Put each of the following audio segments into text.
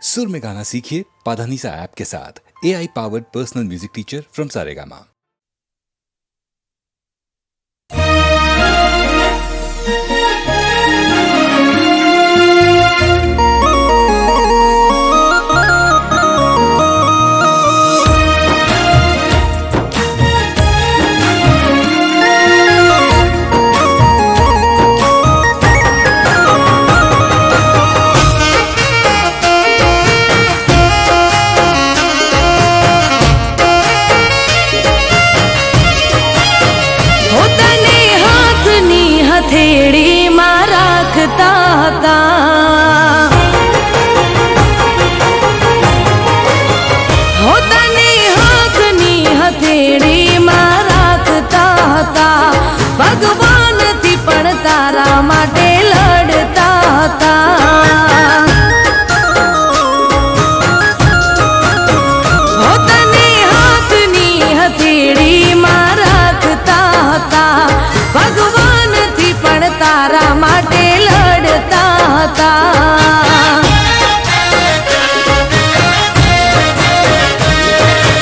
सुर में गाना सीखिए पाधानीसा ऐप के साथ। AI powered personal music teacher from Saregama. हथेड़ी में राखता था हथेड़ी में राखता था भगवान थी पण तारा माटे लड़ता था। हथेड़ी में राखता था भगवान थी पण तारा माटे लड़ता था।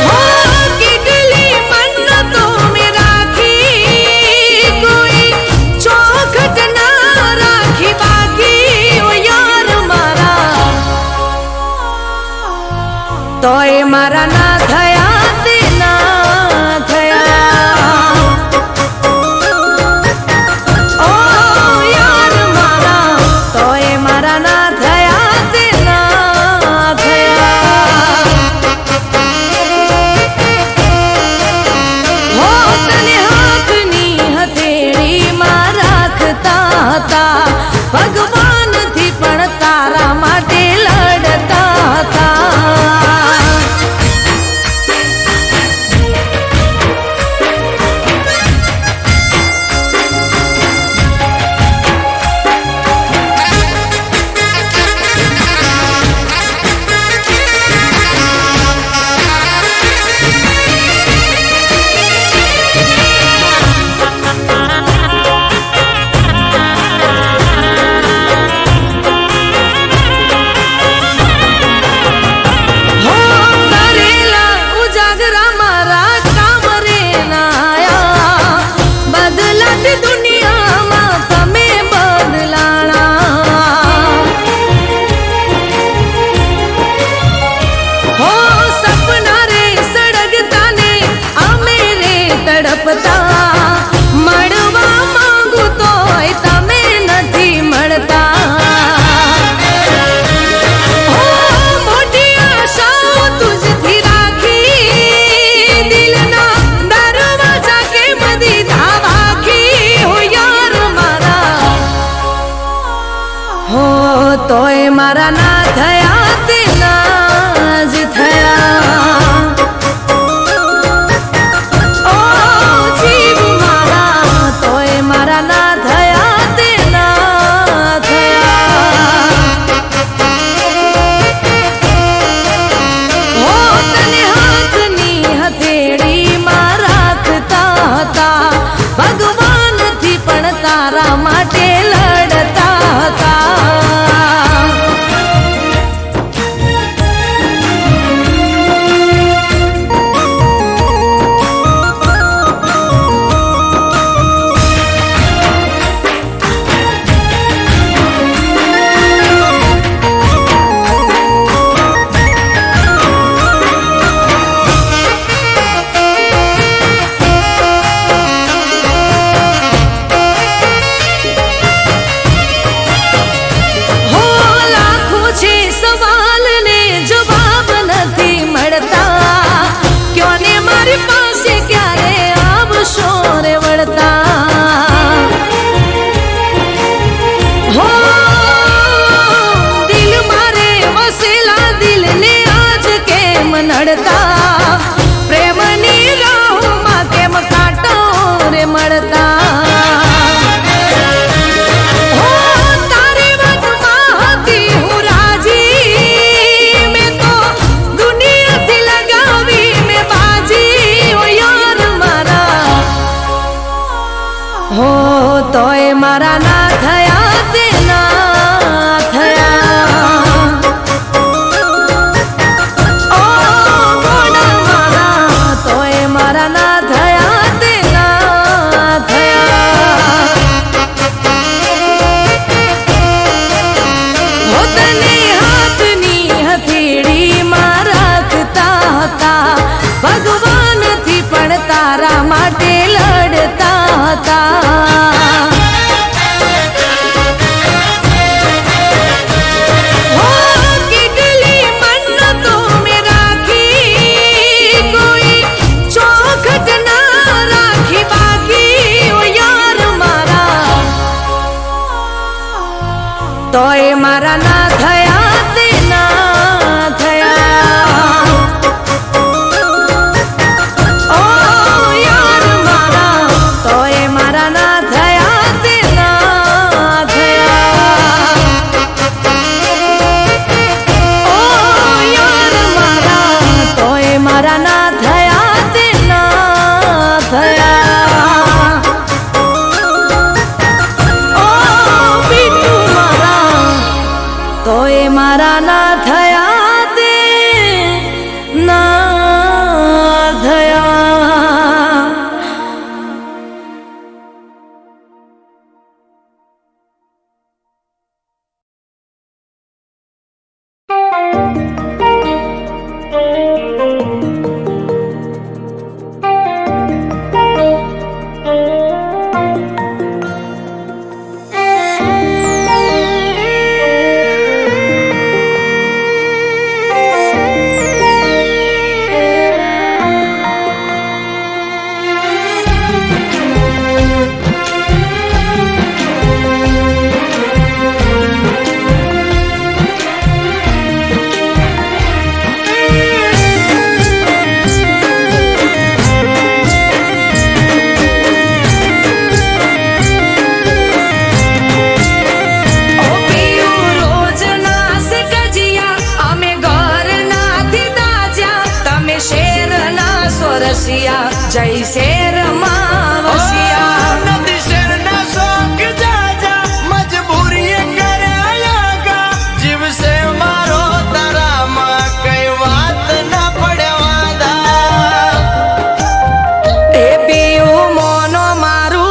हो किडली मन्नतों में राखी कोई चौखट ना राखी बाकी ओ यार मारा तोय मारा ना थया तेना थया भगवान थी पण तारा माटे लड़ता था। ના થયા તે ના થયા. જય શેર માવસિયા નથી શેર ના શોખ જાજા મજબૂરી કર્યા જીવશે મારો તારામાં કઈ વાત ના પડ્યા એ પીયું મોનો મારું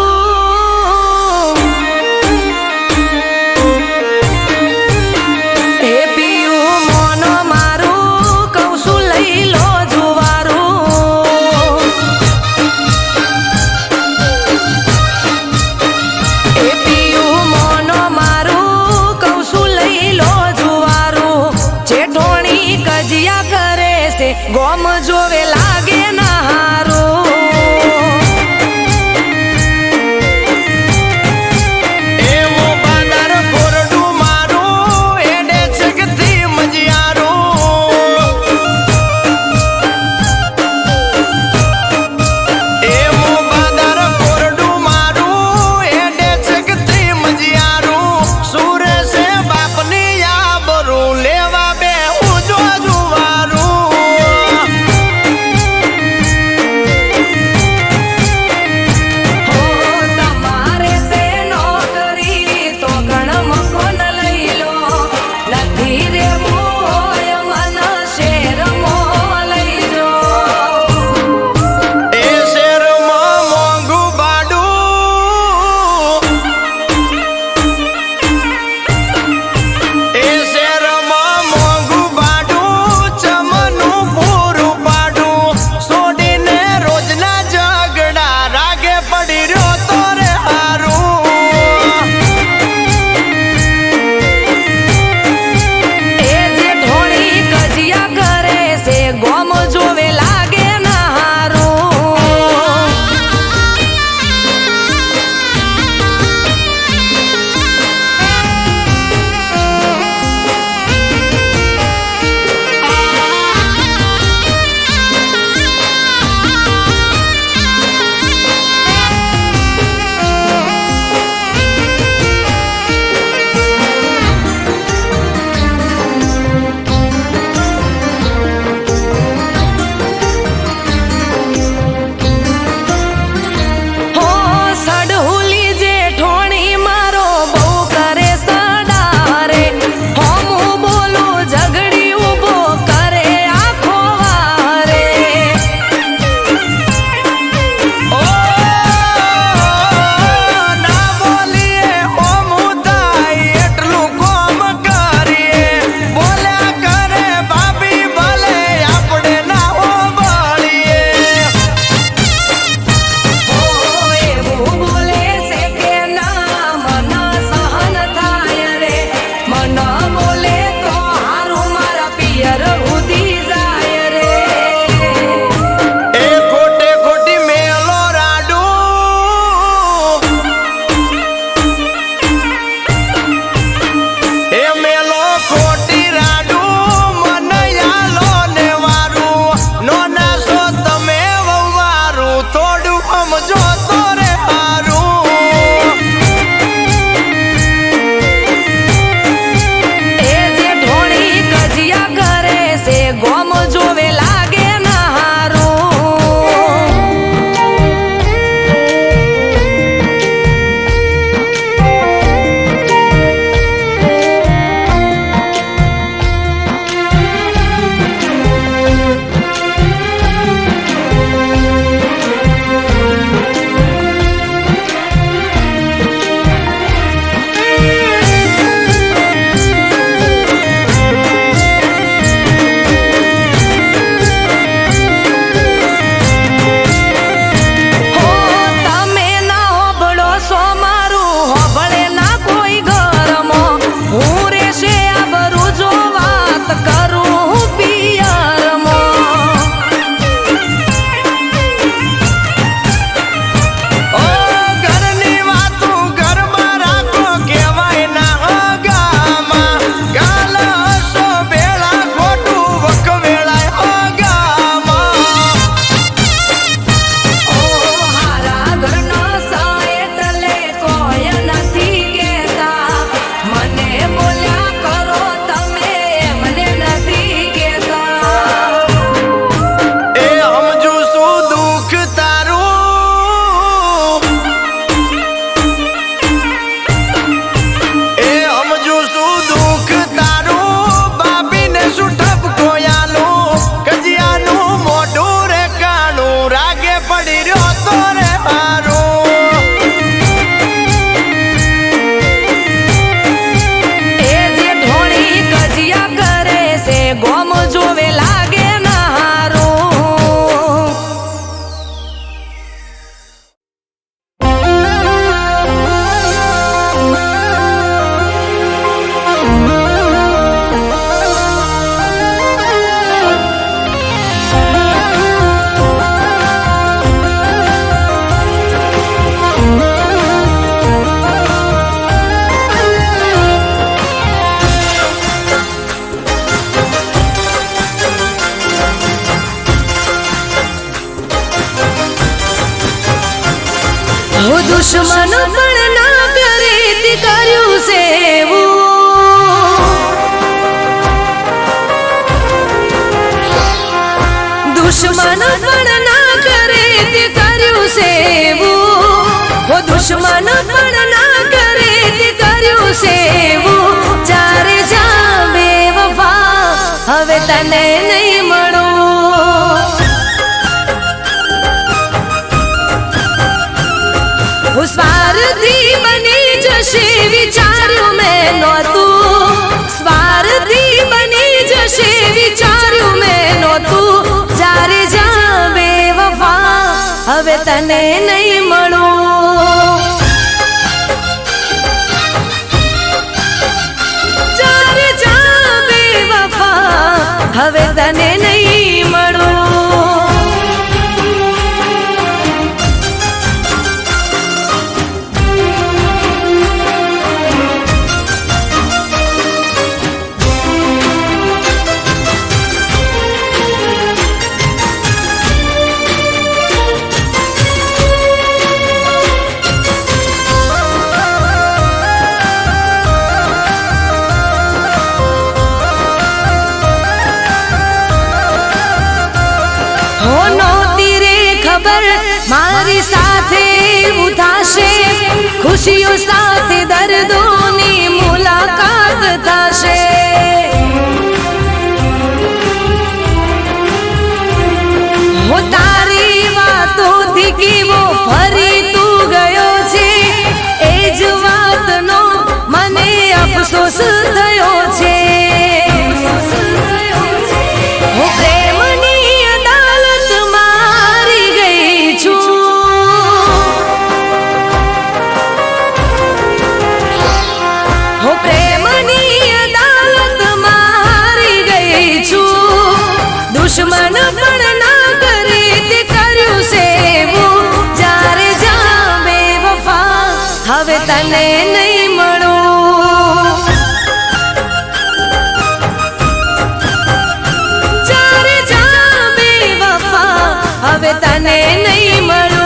એ પીયું મોનો મારું કહું છું લઈ લો ગોમ જોવે લાગે ના હારું એવો બાદર કોરડું મારું એડે છકથી મજિયારું એવો બાદર કોરડું મારું એડે છકથી મજિયારું સુરે છે બાપની આબરૂ લેવા બે ઉજો જુવારું ગોમ જોવે લાગે ના હારું. દુશ્મન પણ ના કરે તે કર્યું સેવું. દુશ્મન પણ ના કરે તે કર્યું સેવું. ઓ દુશ્મન પણ ના કરે તે કર્યું સેવું. ચારે જા બેવફા હવે તને નહીં મળું. સ્વાર્થી બની જશે વિચાર્યું મેં નહોતું. સ્વાર્થી બની જશે વિચાર્યું મેં નહોતું. જ્યારે જા બેવફા હવે તને નહીં મળું. જ્યારે જા બેવફા હવે તને નહીં મળું. મારી સાથે એવું થશે, ખુશીઓ સાથે દર્દોની મુલાકાત થશે. હું તારી વાતોથી કેવો ફરી તું ગયો છે, એ જ વાતનો મને અફસોસ થયો છે. હું પ્રેમની અદાલત મારી ગઈ છું. હું પ્રેમની અદાલત મારી ગઈ છું. દુશ્મન પણ ના કરે તે કર્યું સેવું. જ્યારે જા બેવફા હવે તને નહીં મળું. જ્યારે જા બેવફા હવે તને નહીં મળું.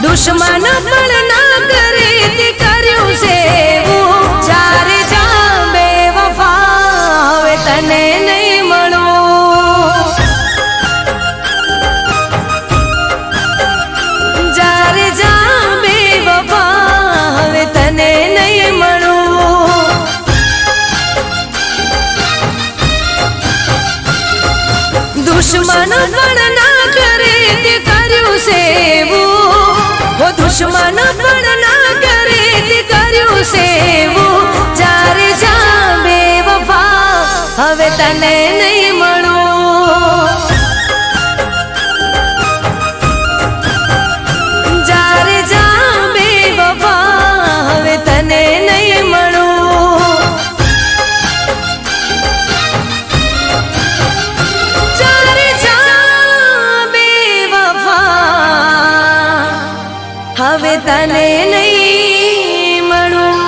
દુશ્મન પણ ના કરે તે કર્યું સેવું. જ્યારે જા બેવફા હવે તને નહીં મળું. જ્યારે જા બેવફા હવે તને નહીં મળું. દુશ્મન પણ ના કરે તે કર્યું સેવું. દુશ્મન પણ ના કરે તે કર્યું સેવું. જ્યારે જા બેવફા હવે તને નહીં મળું. તને નહીં મળું.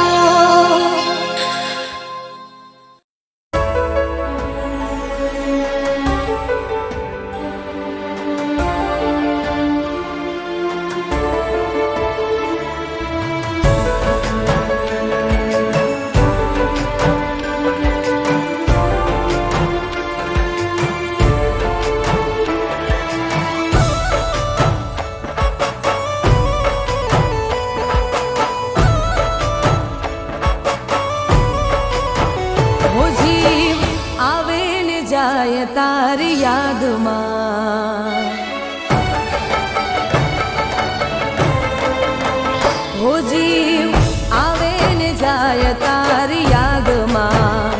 હો જીવ આવે ને જાય તારી યાદમાં, હો જીવ આવે ને જાય તારી યાદમાં,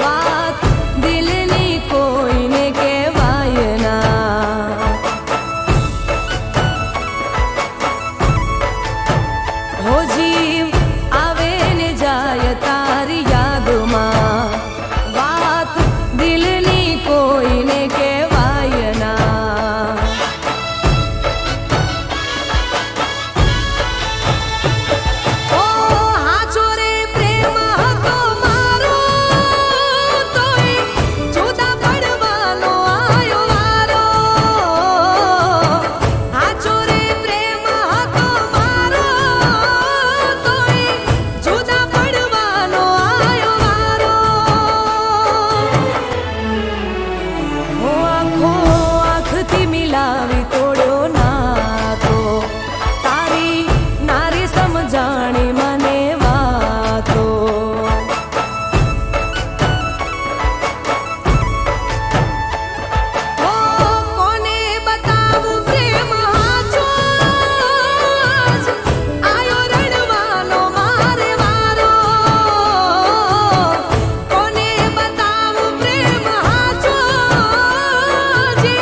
વાત દિલની કોઈને કહેવાય ના. હો જીવ આવે ને જાય તારી યાદમાં, વાત દિલની કોઈને કહેવાય ના. ઓ હાચો રે પ્રેમ હતો મારો, તોય જુદા પડવાનો આયો વારો. હાચો રે પ્રેમ હતો મારો, તોય જુદા પડવાનો આયો વારો. હો આંખો આંખથી મિલાવી તોડ્યો નાતો, તારી નારી સમજાણી મને વાતો. હો કોને બતાવું પ્રેમ હાચો, આજ આયો રડવાનો મારે વારો. કોને બતાવું પ્રેમ હાચો, જે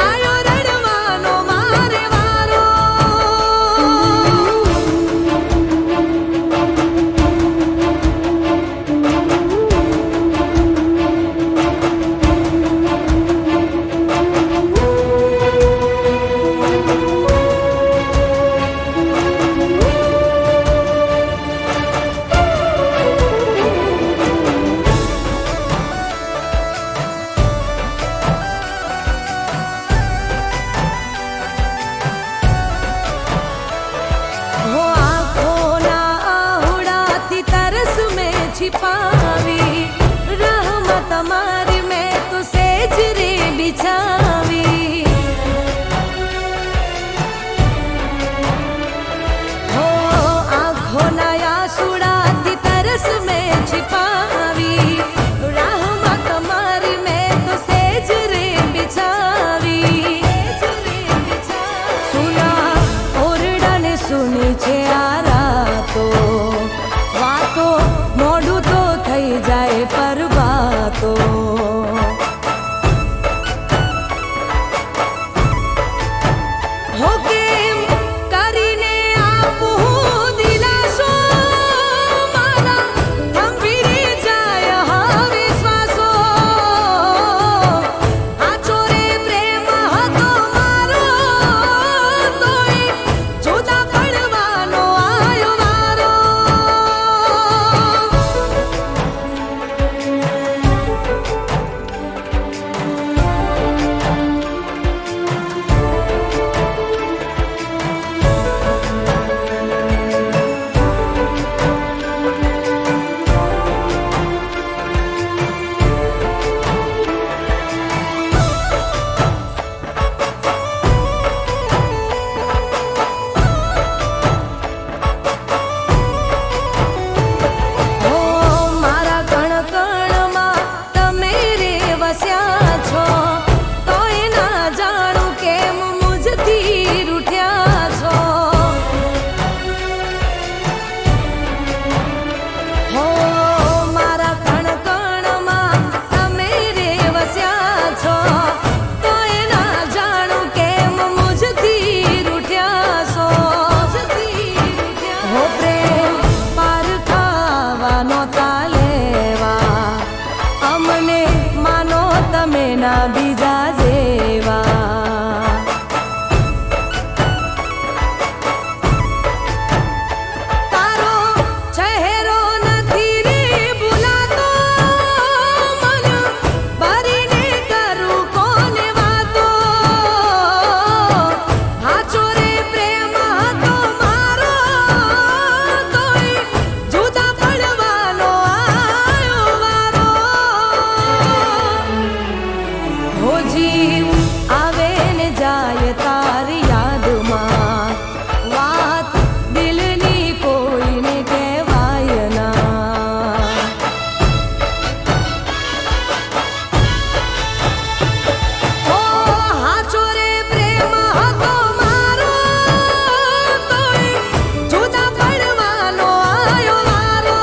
આયો રડવાનો મારે વારો. हो आँखों ना आहुड़ाती तरस में छिपावी, रहमत हमारी मैं तो सेज रे बिछावी. हो आँखों ना आहुड़ाती तरस में छिपावी, रहमत हमारी मैं तो सेज रे बिछावी. सुना ઓરડાને સુની છે આ રાતો, વાતો મોઢું તો થઈ જીવ આવે ને જાય તારી યાદમાં વાત દિલની કોઈને કહેવાય ના ઓ હાચો રે પ્રેમ હતો મારો તોય જુદા પડવાનો આયો વારો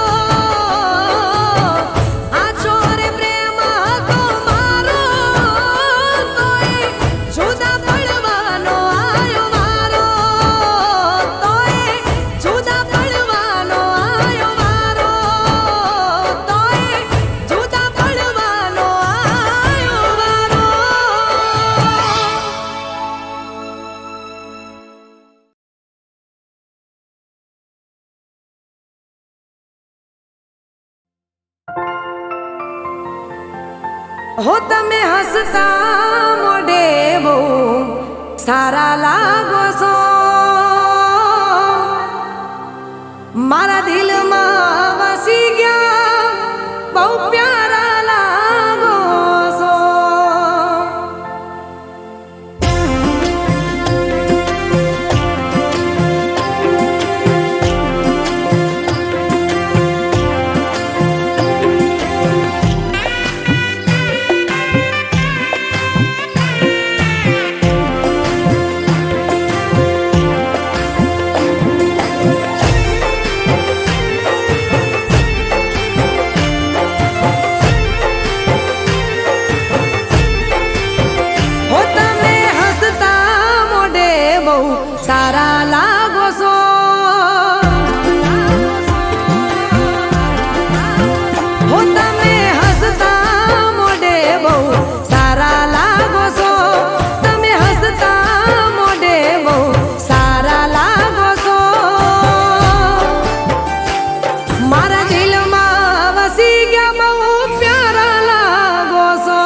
હાચો રે પ્રેમ હતો મારો તોય જુદા પડવાનો આયો વારો તોય જુદા પડવાનો આયો વારો તોય જુદા પડવાનો આયો વારો હો તમે હસતા મોઢે બહુ સારા લાગો છો મારા દિલમાં વસી ગયા બહુ પ્યારા લાગો છો હો તમે હસતા મોઢે બહુ સારા લાગો છો હો તમે હસતા મોઢે બહુ સારા લાગો છો તમે હસતા મોઢે બહુ સારા લાગો છો મારા દિલમાં વસી ગયા બહુ પ્યારા લાગો છો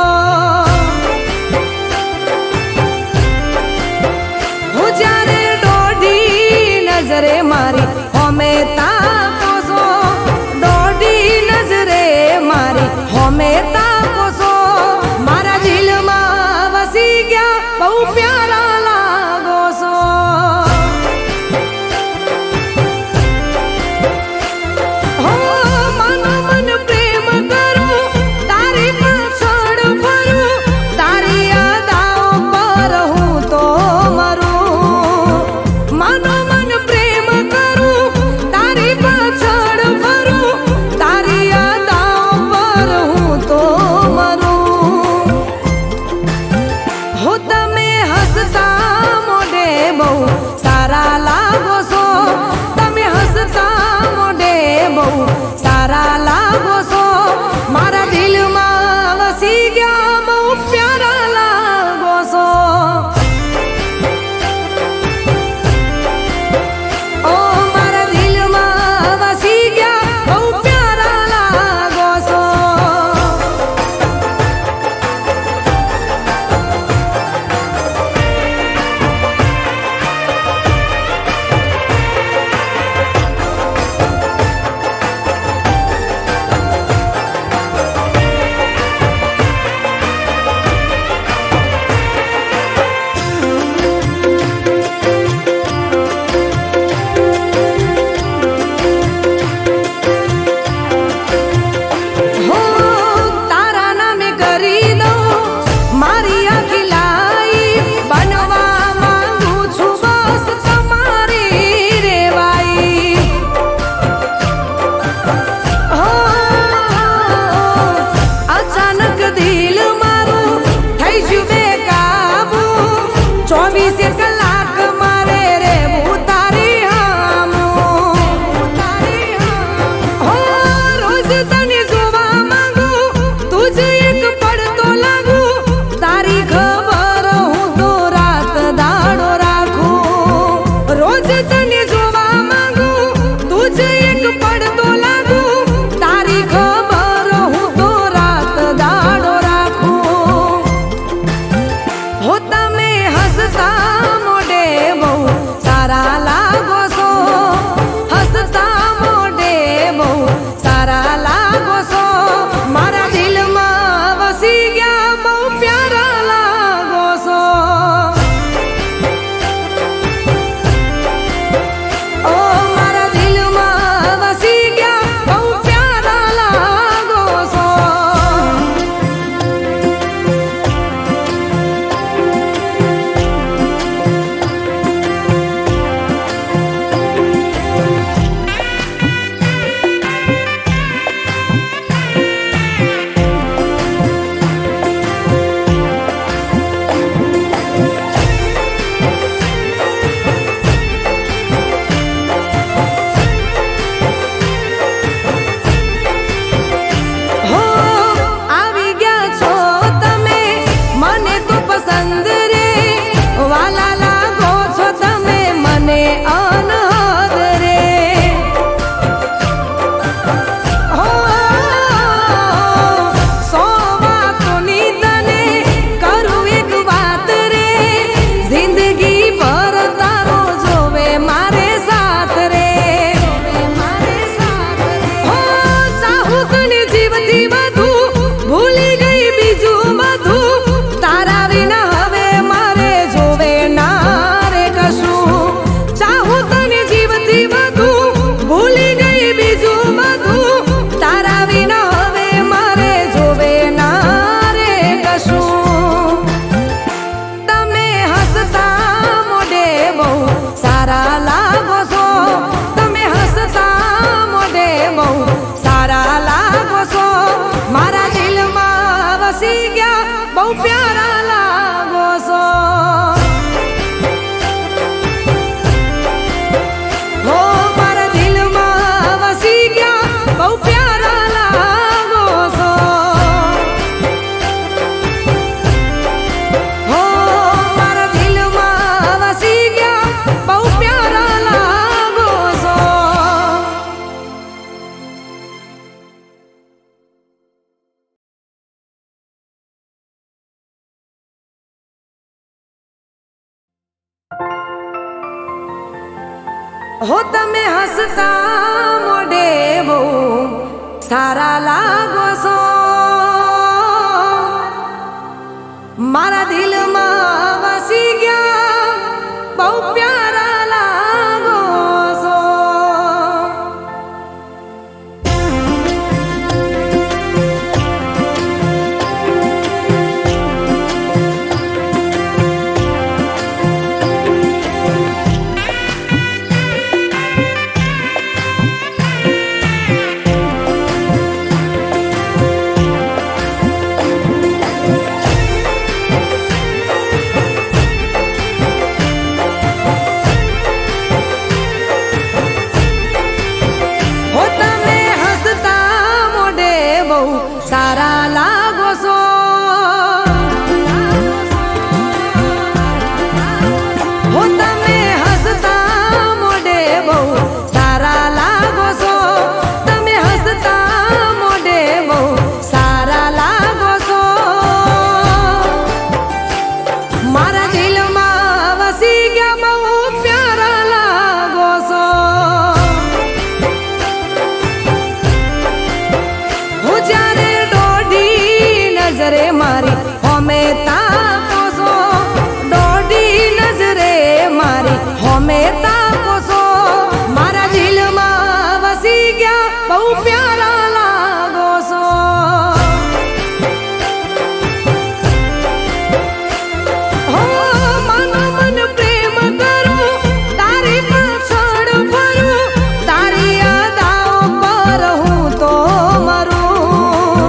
હું જ્યારે દોઢી નજરે મારી હોમે તાકો છો દોઢી નજરે મારી હોમે તાકો છો મારા દિલમાં વસી ગયા બહુ પ્યારા લાગો છો હો માનો મન પ્રેમ કરું તારી પાછળ ફરું તારી યાદો પર હું તો મરું માનો મન પ્રેમ કરું તારી પાછળ ફરું તારી યાદો પર હું તો મરું હો તમે હસતા મોઢે બહુ સારા લાગો છો તમે હસતા મોઢે બહુ સારા લાગો છો મારા દિલમાં વસી ગયા બહુ પ્યારા લાગો છો ઓ મારા દિલમાં વસી ગયા બહુ પ્યારા લાગો છો પસંદ રે વાલા લાગો છો તમે મને અનહદ રે હો સો વાતોની તને કરું એક વાત રે જિંદગી ભર તારો જોવે મારે સાથ રે હો ચાહું તને જીવથી વધુ ભૂલી ગઈ બીજું બધું તારા વિના હવે મારે જોવે ના રે કશું ચાહું તને જીવથી વધુ ભૂલી ગઈ બીજું બધું તારા વિના હવે મારે જોવે ના રે કશું તમે હસતા મોઢે બહુ સારા લાગો છો તમે હસતા મોઢે બહુ સારા લાગો છો મારા દિલમાં વસી ગયા બહુ પ્યારા લાગો છો હો મારા દિલમાં વસી ગયા બહુ પ્યારા લાગો છો હો મારા દિલમાં વસી ગયા બહુ પ્યારા લાગો છો હો તમે હસતા મોઢે બહુ સારા લાગો છો મારા દિલમાં વસી ગયા બહુ પ્યારા લાગો છો હો તમે હસતા મોઢે બહુ સારા લાગો છો હો તમે હસતા મોઢે બહુ સારા લાગો છો તમે હસતા મોઢે બહુ સારા લાગો છો મારા દિલમાં વસી ગયા બહુ પ્યારા લાગો છો હું જ્યારે દોઢી નજરે મારી હોમે તાકો છો દોઢી નજરે મારી હોમે તાકો છો મારા દિલમાં વસી ગયા બહુ પ્યારા લાગો છો હો માનો મન પ્રેમ કરું તારી પાછળ ફરું તારી યાદાઓ પર હું તો મરું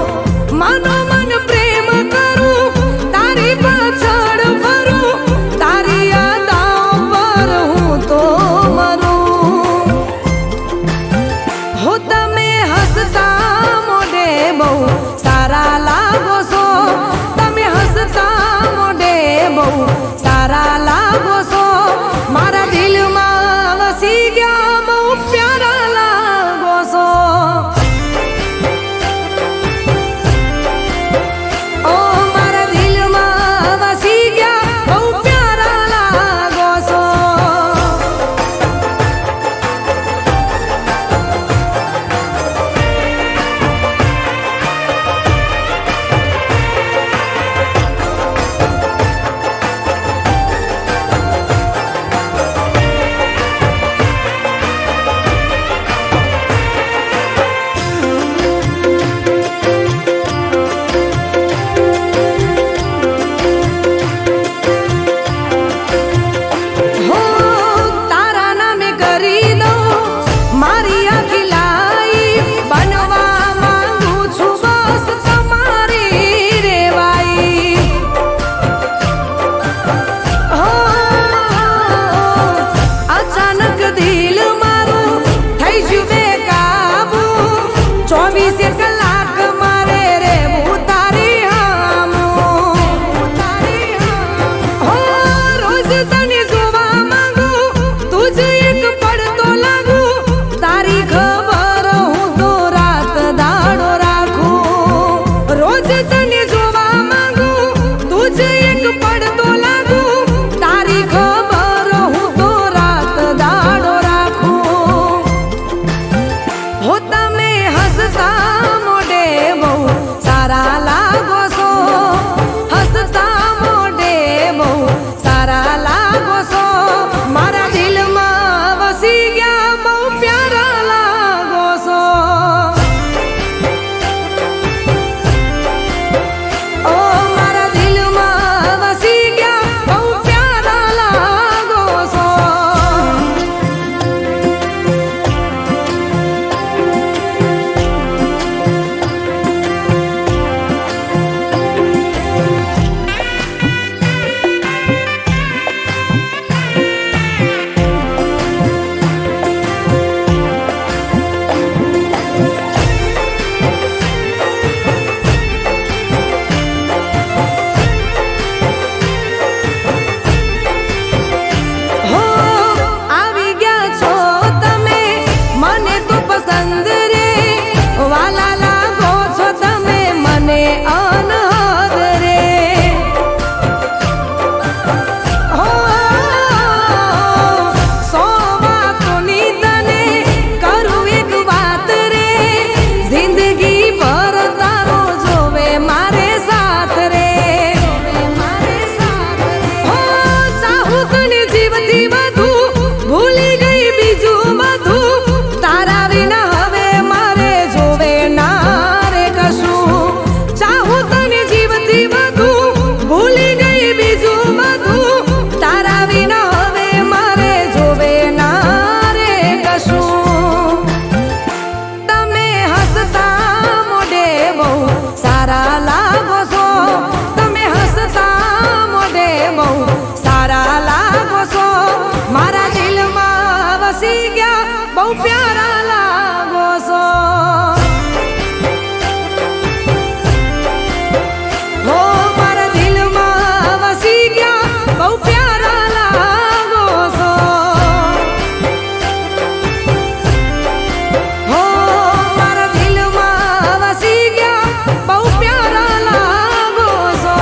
માનો મન પ્રેમ કરું તારી પાછળ ફરું તારી યાદાઓ પર હું તો મરું હો તમે હસતા મોઢે બહુ સારા લાગો છો તમે હસતા મોઢે બહુ સારા લાગો છો મારા દિલમાં વસી ગયા બહુ પ્યારા લાગો છો ઓ મારા દિલમાં વસી ગયા બહુ પ્યારા લાગો છો બહુ પ્યારા લાગો છો હો મારા દિલમાં વસી ગયા બહુ પ્યારા લાગો છો હો મારા દિલમાં વસી ગયા બહુ પ્યારા લાગો છો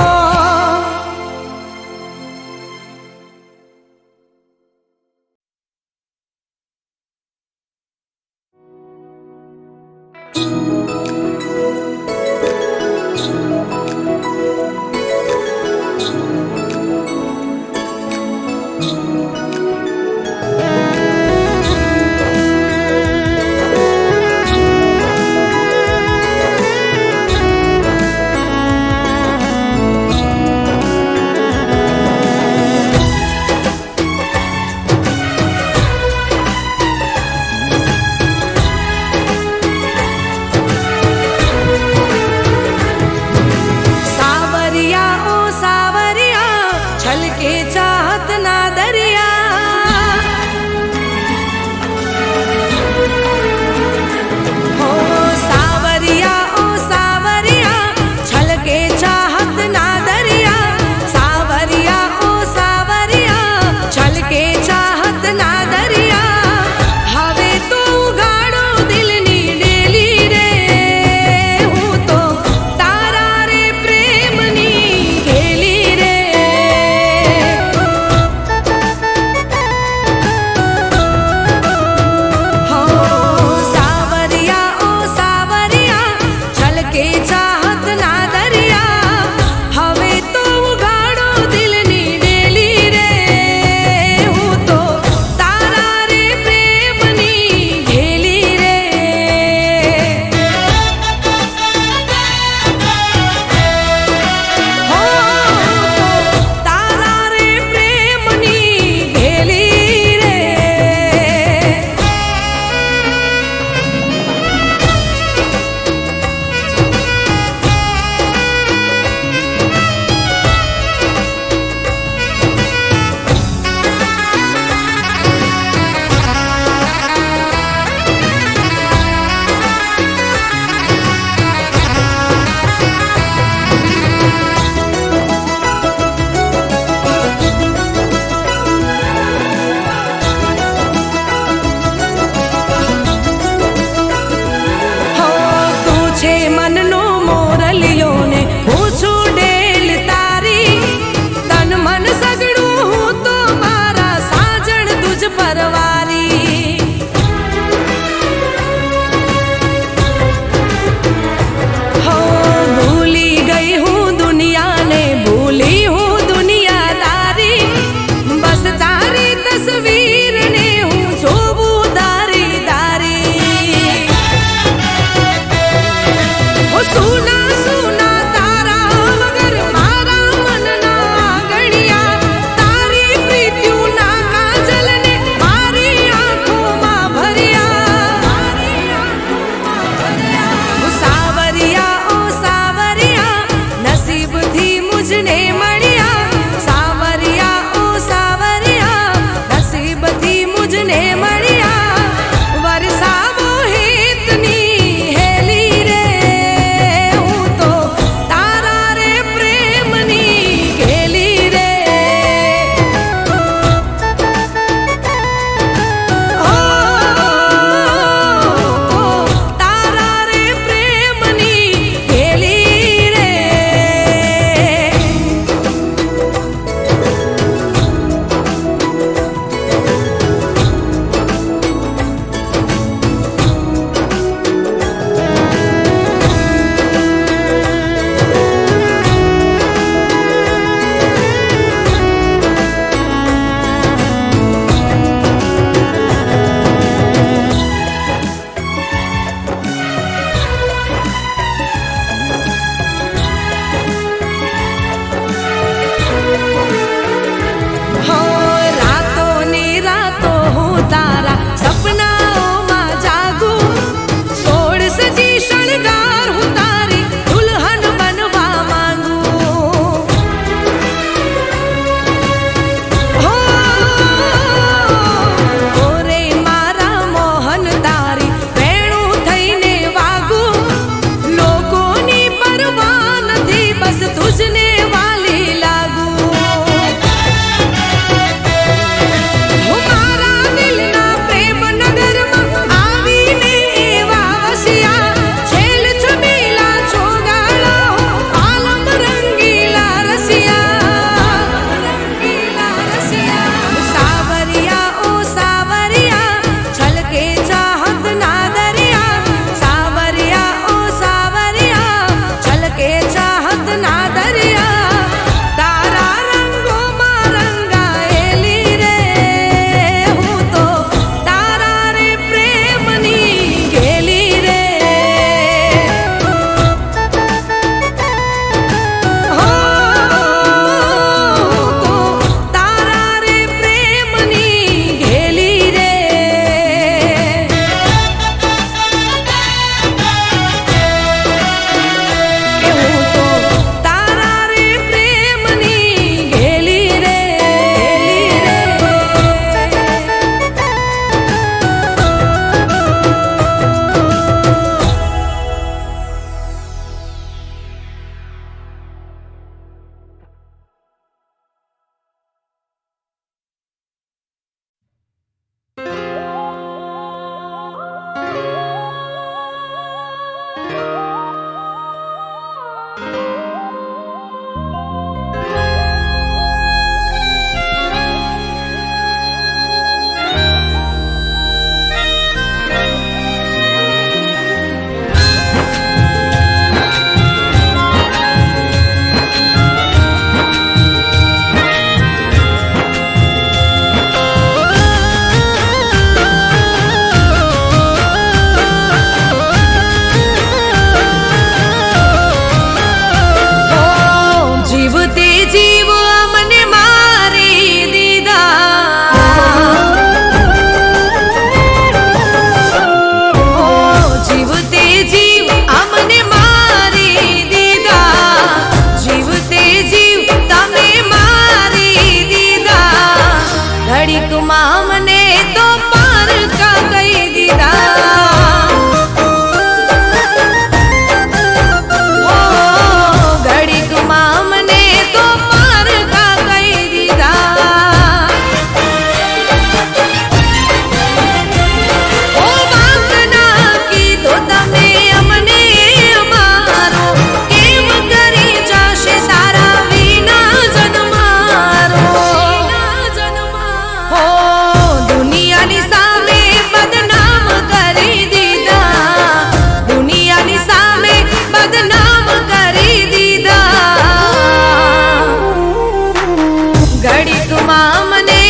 ઘડીકમાં મને